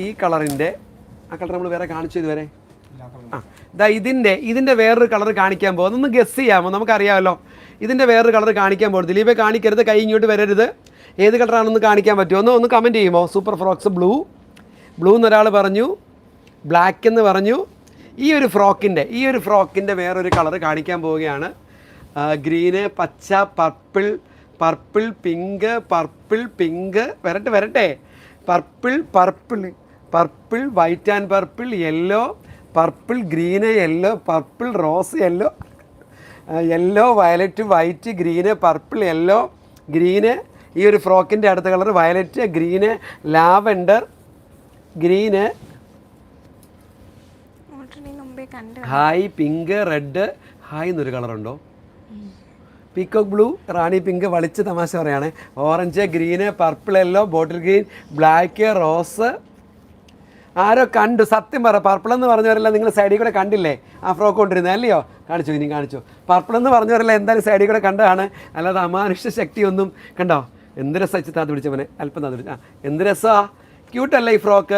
ഈ കളറിൻ്റെ ആ കളർ നമ്മൾ വേറെ കാണിച്ചു ഇതുവരെ. ഇതിൻ്റെ വേറൊരു കളർ കാണിക്കാൻ പോകും. ഒന്ന് ഗസ് ചെയ്യാമോ? നമുക്കറിയാമല്ലോ ഇതിൻ്റെ വേറൊരു കളർ കാണിക്കാൻ പോകും. ദിലീപേ കാണിക്കരുത്, കൈ ഇങ്ങോട്ട് വരരുത്. ഏത് കളറാണെന്ന് കാണിക്കാൻ പറ്റുമോ? ഒന്ന് കമൻറ്റ് ചെയ്യുമോ? സൂപ്പർ ഫ്രോക്സ് ബ്ലൂ എന്നൊരാൾ പറഞ്ഞു, ബ്ലാക്ക് എന്ന് പറഞ്ഞു. ഈ ഒരു ഫ്രോക്കിൻ്റെ വേറൊരു കളർ കാണിക്കാൻ പോവുകയാണ്. ഗ്രീന്, പച്ച, പർപ്പിൾ പിങ്ക് വരട്ടെ purple white and purple, yellow, purple green, yellow, purple rose, yellow violet, white, green, purple, yellow, green. ഈ ഒരു ഫ്രോക്കിൻ്റെ അടുത്ത colour violet, green, lavender, green, hi, pink, red, hi എന്നൊരു കളറുണ്ടോ? പീക്കോക്ക് ബ്ലൂ, റാണി പിങ്ക്, വളിച്ച് തമാശ പറയുകയാണ്. Orange, green, purple, yellow, bottle green, black, rose. ആരോ കണ്ടു, സത്യം പറ. പർപ്പിൾ എന്ന് പറഞ്ഞവരെല്ലാം നിങ്ങൾ സൈഡിൽ കൂടെ കണ്ടില്ലേ? ആ ഫ്രോക്ക് കൊണ്ടിരുന്നത് അല്ലയോ? കാണിച്ചു. പർപ്പിൾ എന്ന് പറഞ്ഞവരെല്ലാം എന്തായാലും സൈഡിൽ കൂടെ കണ്ടതാണ്, അല്ലാതെ അമാനുഷ്യ ശക്തിയൊന്നും. കണ്ടോ എന്ത് രസം? താത്ത് പിടിച്ചവനെ അല്പം താത്ത് പിടിച്ച. എന്ത് രസമാണ്, ക്യൂട്ടല്ലേ ഈ ഫ്രോക്ക്?